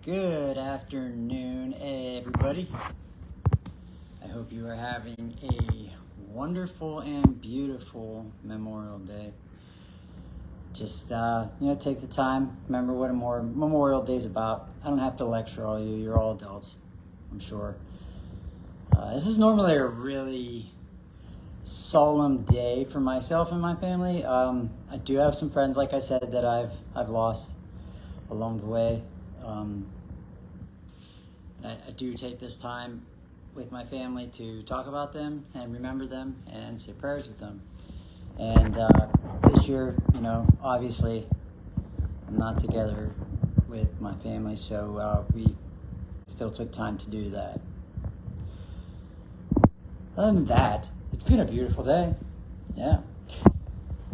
Good afternoon, everybody. I hope you are having a wonderful and beautiful Memorial Day. Just, take the time. Remember what Memorial Day is about. I don't have to lecture all you. You're all adults, I'm sure. This is normally a really solemn day for myself and my family. I do have some friends, like I said, that I've lost along the way. I do take this time with my family to talk about them and remember them and say prayers with them. And this year, obviously I'm not together with my family, so we still took time to do that. Other than that, it's been a beautiful day. Yeah,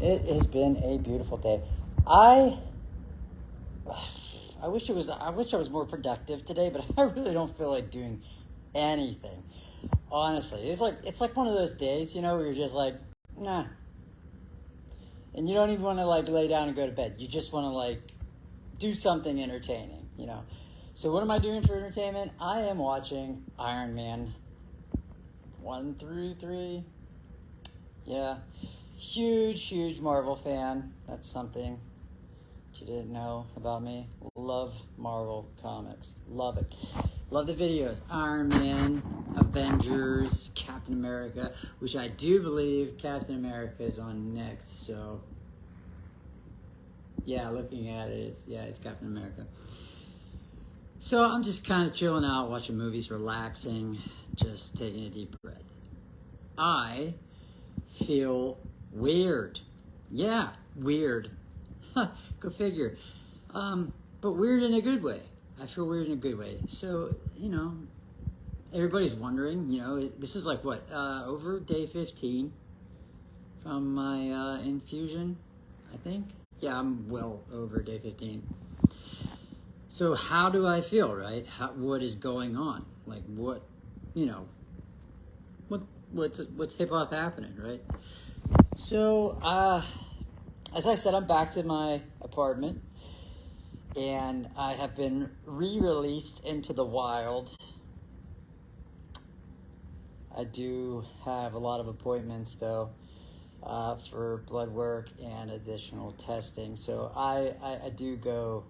it has been a beautiful day. I wish I was more productive today, but I really don't feel like doing anything. Honestly, it's like one of those days, where you're just like, nah. And you don't even want to lay down and go to bed. You just want to do something entertaining, So what am I doing for entertainment? I am watching Iron Man 1 through 3. Yeah. Huge Marvel fan. That's something you didn't know about me. Love Marvel comics. Love it. Love the videos. Iron Man, Avengers, Captain America, which I do believe Captain America is on next. So, yeah, looking at it, it's Captain America. So I'm just kind of chilling out, watching movies, relaxing, just taking a deep breath. I feel weird. Yeah, weird. Go figure. But weird in a good way. I feel weird in a good way. So, everybody's wondering, this is over day 15 from my infusion, I think. Yeah, I'm well over day 15. So how do I feel, right? What is going on? What's hip hop happening, right? So, as I said, I'm back to my apartment, and I have been re-released into the wild. I do have a lot of appointments, though, for blood work and additional testing. So I do go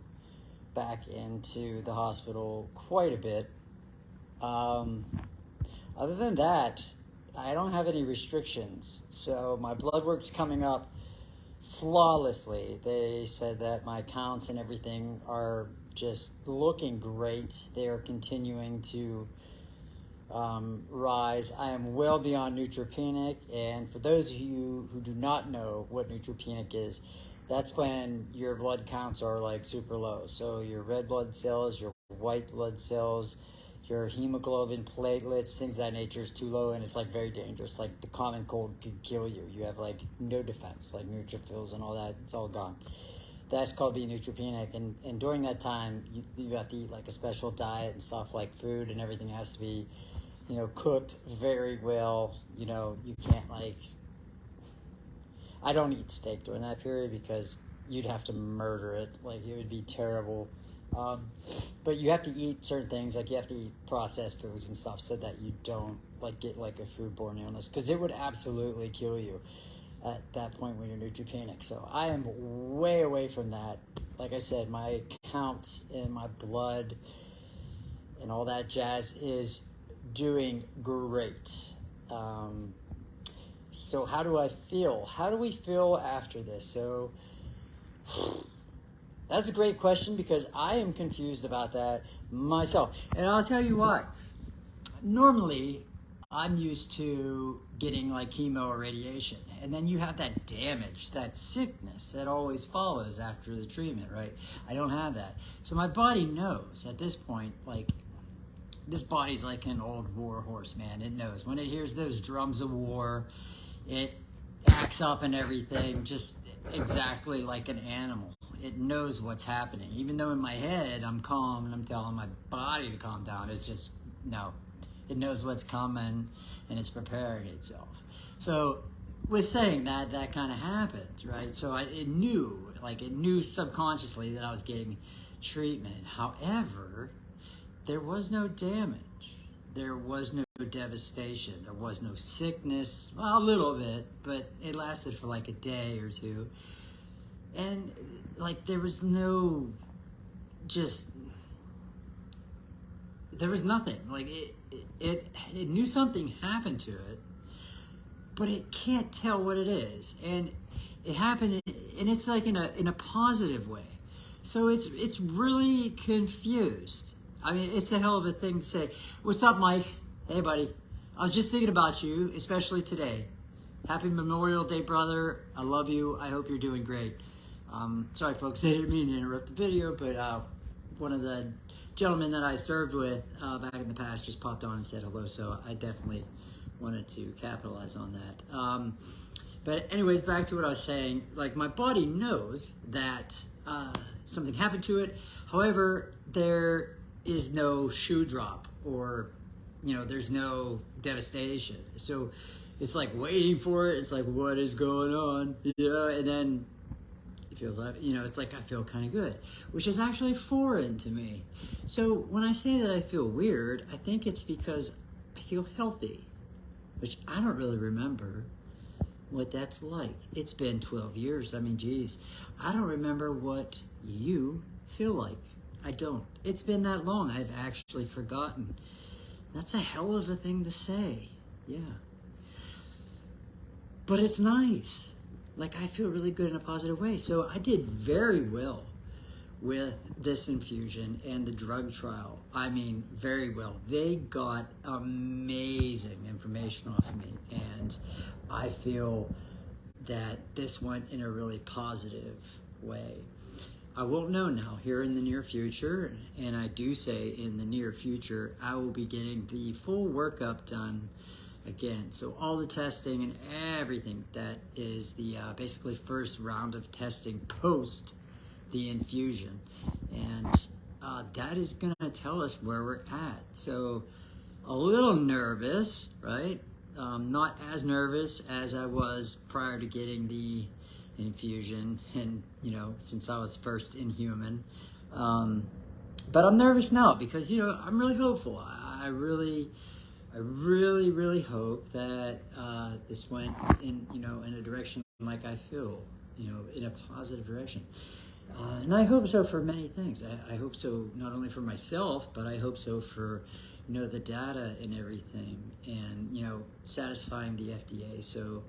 back into the hospital quite a bit. Other than that, I don't have any restrictions. So my blood work's coming up flawlessly. They said that my counts and everything are just looking great. They are continuing to rise. I am well beyond neutropenic, and for those of you who do not know what neutropenic is, that's when your blood counts are super low. So your red blood cells, your white blood cells, your hemoglobin, platelets, things of that nature is too low, and it's very dangerous. The common cold could kill you. You have no defense, neutrophils and all that. It's all gone. That's called being neutropenic, and during that time, you have to eat a special diet and stuff, food and everything has to be, cooked very well. You can't I don't eat steak during that period because you'd have to murder it. It would be terrible. But you have to eat certain things, you have to eat processed foods and stuff so that you don't get a foodborne illness, because it would absolutely kill you at that point when you're neutropenic. So I am way away from that. Like I said, my counts in my blood and all that jazz is doing great. So how do I feel? How do we feel after this? So that's a great question, because I am confused about that myself. And I'll tell you why. Normally, I'm used to getting chemo or radiation. And then you have that damage, that sickness that always follows after the treatment, right? I don't have that. So my body knows at this point, this body's like an old war horse, man. It knows. When it hears those drums of war, it acts up and everything, just exactly like an animal. It knows what's happening. Even though in my head I'm calm and I'm telling my body to calm down, it's just, no. It knows what's coming and it's preparing itself. So with saying that, that kind of happened, right? So it knew subconsciously that I was getting treatment. However, there was no damage. There was no devastation. There was no sickness. Well, a little bit, but it lasted for like a day or two. And like there was nothing. Like it knew something happened to it, but it can't tell what it is. And it happened, and it's like in a positive way. So it's really confused. I mean, it's a hell of a thing to say. What's up, Mike? Hey, buddy. I was just thinking about you, especially today. Happy Memorial Day, brother. I love you. I hope you're doing great. Sorry, folks. I didn't mean to interrupt the video, but one of the gentlemen that I served with back in the past just popped on and said hello, so I definitely wanted to capitalize on that. But anyways, back to what I was saying. Like, my body knows that something happened to it. However, there is no shoe drop, or there's no devastation. So it's like waiting for it. It's like, what is going on? And then it feels like, it's like I feel kind of good, which is actually foreign to me. So when I say that I feel weird, I think it's because I feel healthy, which I don't really remember what that's like. It's been 12 years. I mean, geez, I don't remember what you feel like. I don't. It's been that long. I've actually forgotten. That's a hell of a thing to say. Yeah. But it's nice. Like, I feel really good in a positive way. So I did very well with this infusion and the drug trial. I mean, very well. They got amazing information off of me. And I feel that this went in a really positive way. I won't know now here in the near future, and I do say in the near future, I will be getting the full workup done again. So all the testing and everything that is the basically first round of testing post the infusion. And that is going to tell us where we're at. So a little nervous, right? Not as nervous as I was prior to getting the infusion, and since I was first inhuman, but I'm nervous now because I'm really hopeful. I really hope that this went in in a direction like I feel, in a positive direction, and I hope so for many things. I hope so not only for myself, but I hope so for the data and everything, and satisfying the FDA so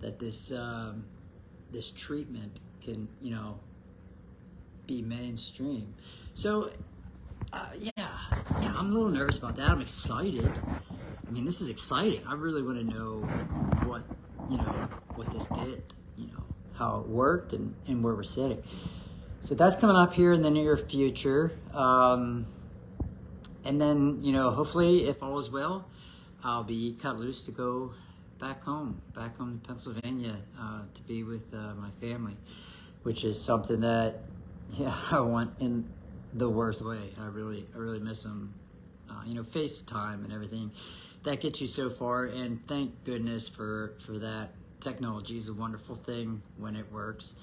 that this treatment can, be mainstream. So, I'm a little nervous about that. I'm excited. I mean, this is exciting. I really want to know what this did, how it worked and where we're sitting. So that's coming up here in the near future. And then, hopefully, if all is well, I'll be cut loose to go back home to Pennsylvania, to be with my family, which is something that, I want in the worst way. I really miss them. FaceTime and everything, that gets you so far, and thank goodness for that. Technology is a wonderful thing when it works.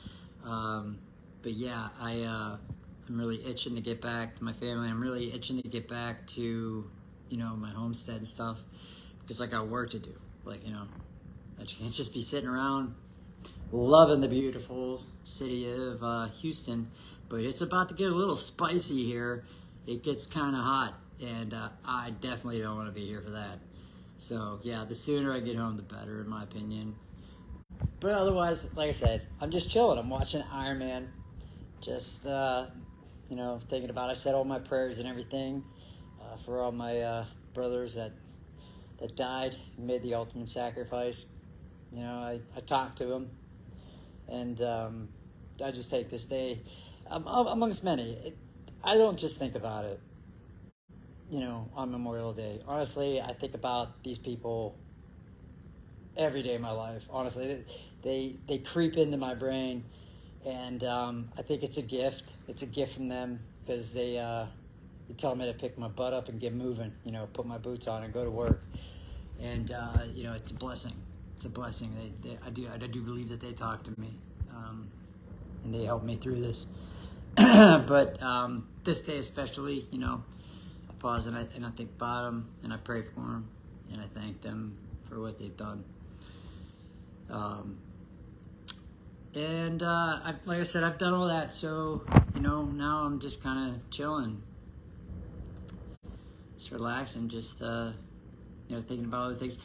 But yeah, I'm really itching to get back to my family. I'm really itching to get back to, my homestead and stuff, because I got work to do. Like, I can't just be sitting around loving the beautiful city of Houston, but it's about to get a little spicy here. It gets kind of hot, and I definitely don't want to be here for that. So, yeah, the sooner I get home, the better, in my opinion. But otherwise, like I said, I'm just chilling. I'm watching Iron Man, just, thinking about it. I said all my prayers and everything for all my brothers that died, made the ultimate sacrifice. I talked to them, and I just take this day, amongst many. I don't just think about it, on Memorial Day. Honestly, I think about these people every day of my life. Honestly, they creep into my brain, and I think it's a gift. It's a gift from them, because they tell me to pick my butt up and get moving, put my boots on and go to work. And, it's a blessing. It's a blessing. I do believe that they talk to me, and they help me through this. But this day especially, you know, I pause and I think about them, and I pray for them, and I thank them for what they've done. Like I said, I've done all that, so, you know, now I'm just kind of chilling, just relaxing, just, you know, thinking about other things.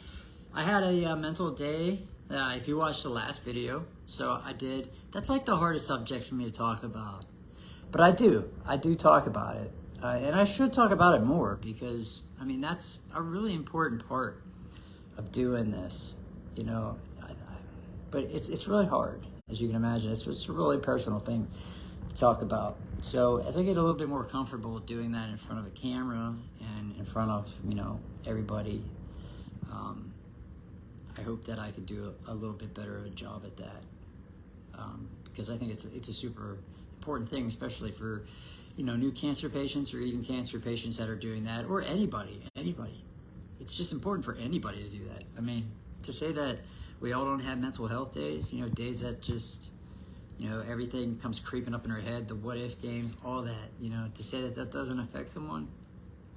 I had a mental day, if you watched the last video, so I did. That's like the hardest subject for me to talk about, but I do talk about it, and I should talk about it more, because, I mean, that's a really important part of doing this, you know. But it's really hard, as you can imagine. It's a really personal thing to talk about. So as I get a little bit more comfortable with doing that in front of a camera and in front of, you know, everybody, I hope that I could do a little bit better of a job at that, because I think it's a super important thing, especially for, you know, new cancer patients, or even cancer patients that are doing that, or anybody. It's just important for anybody to do that. I mean, to say that we all don't have mental health days, you know, days that just, you know, everything comes creeping up in our head, the what if games, all that, you know, to say that that doesn't affect someone,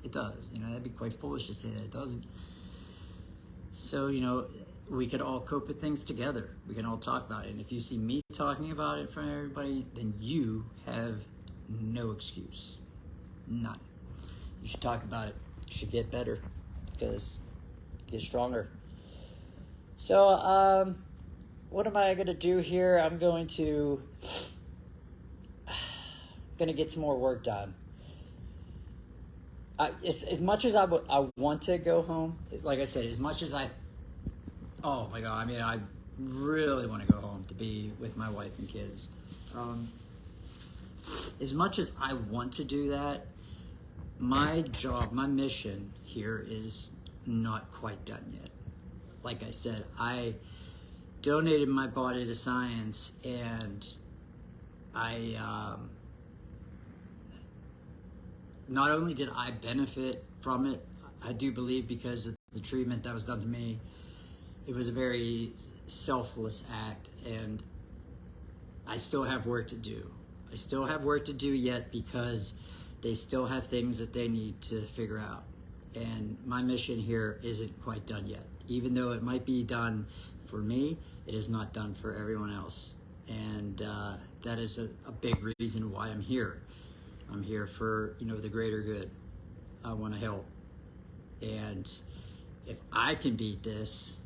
it does. You know, that'd be quite foolish to say that it doesn't. So, you know, we could all cope with things together. We can all talk about it. And if you see me talking about it in front of everybody, then you have no excuse. None. You should talk about it. You should get better, because get stronger. So, what am I going to do here? I'm going to get some more work done. As much as I want to go home, like I said, as much as oh my God, I mean, I really want to go home to be with my wife and kids. As much as I want to do that, my job, my mission here is not quite done yet. Like I said, I donated my body to science, and not only did I benefit from it, I do believe, because of the treatment that was done to me, it was a very selfless act, and I still have work to do. I still have work to do yet, because they still have things that they need to figure out. And my mission here isn't quite done yet. Even though it might be done for me, it is not done for everyone else. And that is a big reason why I'm here. I'm here for, you know, the greater good. I want to help. And if I can beat this,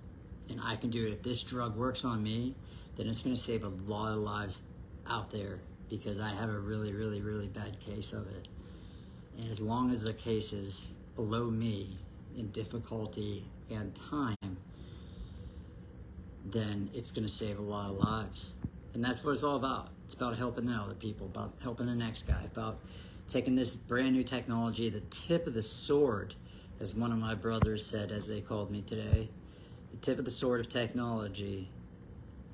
and I can do it, if this drug works on me, then it's going to save a lot of lives out there, because I have a really, really, really bad case of it. And as long as the case is below me in difficulty and time, then it's going to save a lot of lives. And that's what it's all about. It's about helping the other people, about helping the next guy, about taking this brand new technology, the tip of the sword, as one of my brothers said, as they called me today, the tip of the sword of technology.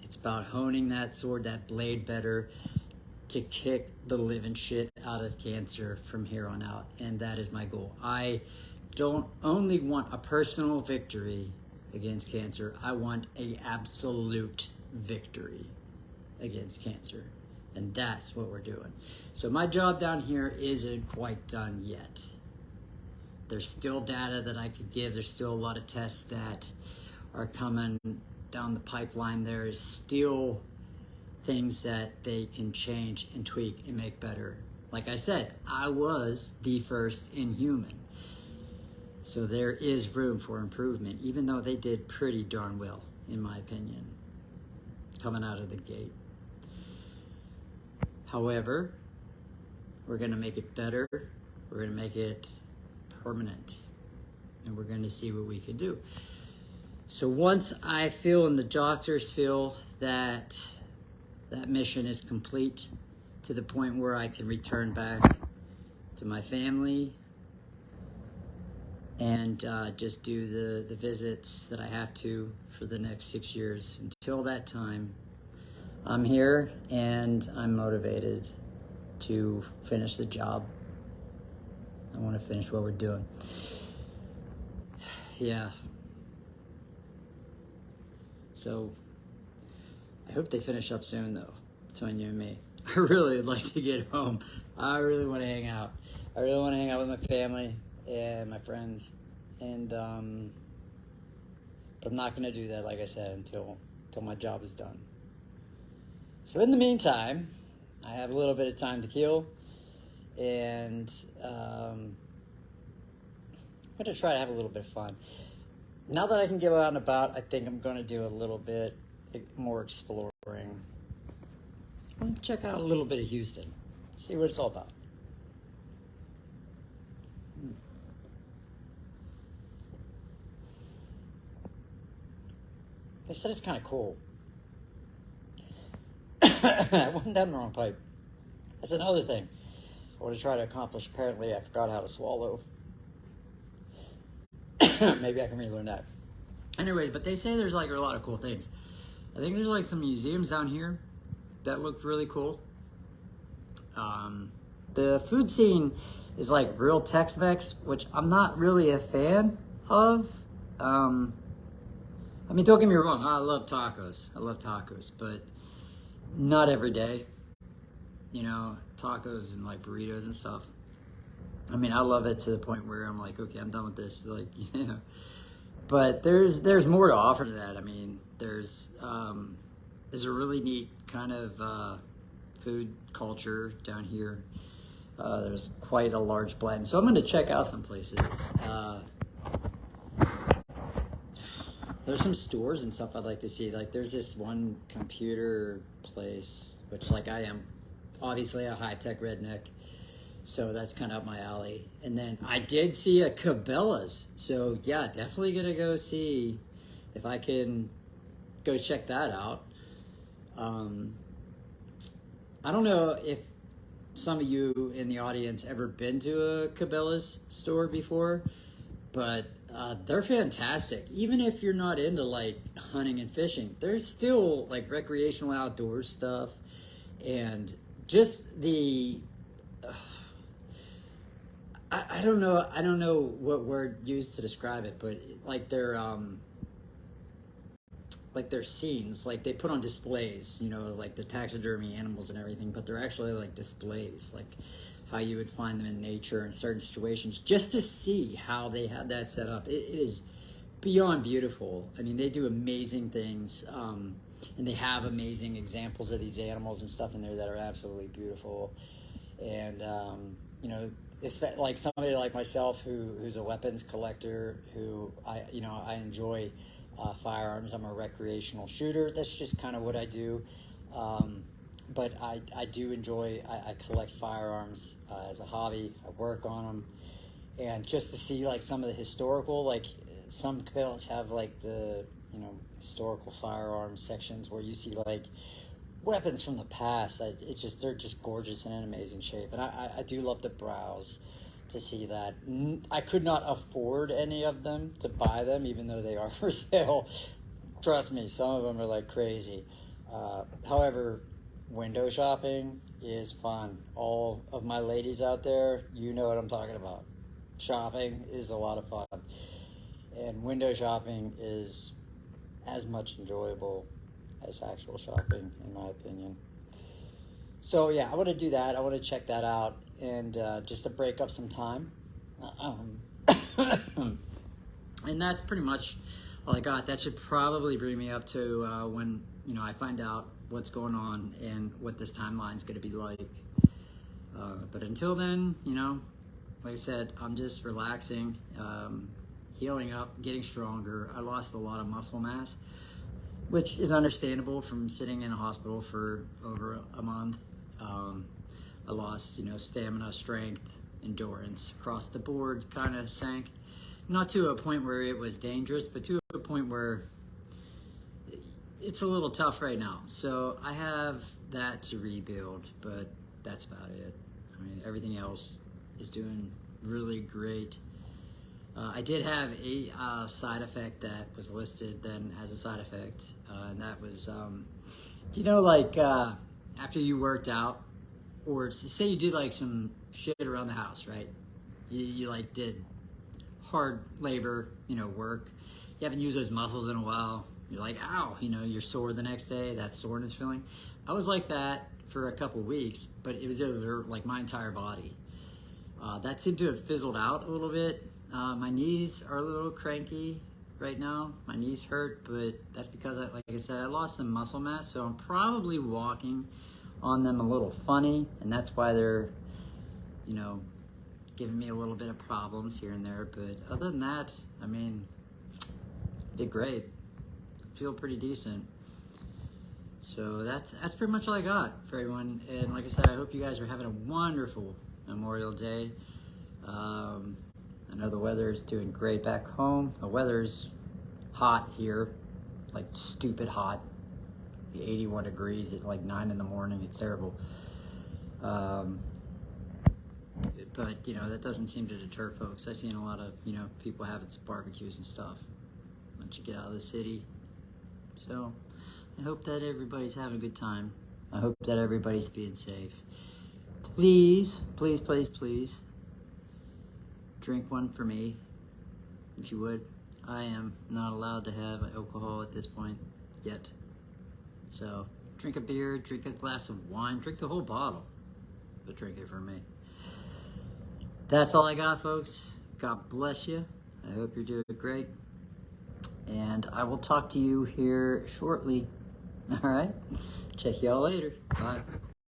It's about honing that sword, that blade better, to kick the living shit out of cancer from here on out. And that is my goal. I don't only want a personal victory against cancer. I want an absolute victory against cancer. And that's what we're doing. So my job down here isn't quite done yet. There's still data that I could give. There's still a lot of tests that are coming down the pipeline. There is still things that they can change and tweak and make better. Like I said, I was the first in human. So there is room for improvement, even though they did pretty darn well, in my opinion, coming out of the gate. However, we're going to make it better. We're going to make it permanent. And we're going to see what we can do. So once I feel, and the doctors feel, that that mission is complete, to the point where I can return back to my family and just do the visits that I have to for the next 6 years. Until that time, I'm here and I'm motivated to finish the job. I want to finish what we're doing. Yeah. So I hope they finish up soon, though, between you and me. I really would like to get home. I really want to hang out. I really want to hang out with my family and my friends. And, but I'm not going to do that, like I said, until my job is done. So in the meantime, I have a little bit of time to kill. And I'm going to try to have a little bit of fun. Now that I can go out and about, I think I'm going to do a little bit more exploring. I'm going to check out a little bit of Houston, see what it's all about. They said it's kind of cold. I went down the wrong pipe. That's another thing I want to try to accomplish. Apparently, I forgot how to swallow. Maybe I can relearn that. Anyways, but they say there's like a lot of cool things. I think there's like some museums down here that look really cool. The food scene is like real Tex-Mex, which I'm not really a fan of. I mean, don't get me wrong, I love tacos. But not every day. You know, tacos and like burritos and stuff. I mean, I love it to the point where I'm like, okay, I'm done with this. Like, you know. But there's more to offer to that. I mean, there's a really neat kind of food culture down here. There's quite a large blend. So I'm going to check out some places. There's some stores and stuff I'd like to see. Like, there's this one computer place, which, like, I am obviously a high-tech redneck. So that's kind of up my alley. And then I did see a Cabela's. So, yeah, definitely going to go see if I can go check that out. I don't know if some of you in the audience ever been to a Cabela's store before, but they're fantastic. Even if you're not into, like, hunting and fishing, there's still, like, recreational outdoor stuff. And just the... I don't know what word used to describe it, but like their scenes, like they put on displays, you know, like the taxidermy animals and everything, but they're actually like displays, like how you would find them in nature in certain situations, just to see how they had that set up. It is beyond beautiful. I mean, they do amazing things, and they have amazing examples of these animals and stuff in there that are absolutely beautiful. And you know, like somebody like myself who's a weapons collector, who I enjoy firearms. I'm a recreational shooter. That's just kind of what I do. But I do enjoy, I collect firearms as a hobby. I work on them. And just to see like some of the historical, like some cabins have like the, you know, historical firearms sections where you see like weapons from the past. They're just gorgeous and in amazing shape. And I do love to browse to see that. I could not afford any of them to buy them, even though they are for sale. Trust me, some of them are like crazy. However, window shopping is fun. All of my ladies out there, you know what I'm talking about. Shopping is a lot of fun. And window shopping is as much enjoyable as actual shopping, in my opinion. So yeah, I want to do that. I want to check that out, and just to break up some time. And that's pretty much all I got. That should probably bring me up to when, you know, I find out what's going on and what this timeline's going to be like. But until then, you know, like I said, I'm just relaxing, healing up, getting stronger. I lost a lot of muscle mass, which is understandable from sitting in a hospital for over a month. I lost, you know, stamina, strength, endurance across the board, kind of sank. Not to a point where it was dangerous, but to a point where it's a little tough right now. So I have that to rebuild, but that's about it. I mean, everything else is doing really great. I did have a side effect that was listed then as a side effect, and that was, you know, like after you worked out, or say you did like some shit around the house, right? You like did hard labor, you know, work. You haven't used those muscles in a while. You're like, ow, you know, you're sore the next day, that soreness feeling. I was like that for a couple weeks, but it was over like my entire body. That seemed to have fizzled out a little bit. My knees are a little cranky right now. My knees hurt, but that's because, like I said, I lost some muscle mass, so I'm probably walking on them a little funny, and that's why they're, you know, giving me a little bit of problems here and there. But other than that, I mean, did great. Feel pretty decent. So that's pretty much all I got for everyone. And like I said, I hope you guys are having a wonderful Memorial Day. I know the weather is doing great back home. The weather's hot here, like stupid hot. 81 degrees at like 9 in the morning. It's terrible. But, you know, that doesn't seem to deter folks. I've seen a lot of, you know, people having some barbecues and stuff once you get out of the city. So I hope that everybody's having a good time. I hope that everybody's being safe. Please, please, please, please drink one for me, if you would. I am not allowed to have alcohol at this point yet. So drink a beer, drink a glass of wine, drink the whole bottle, but drink it for me. That's all I got, folks. God bless you. I hope you're doing great. And I will talk to you here shortly. All right? Check y'all later. Bye.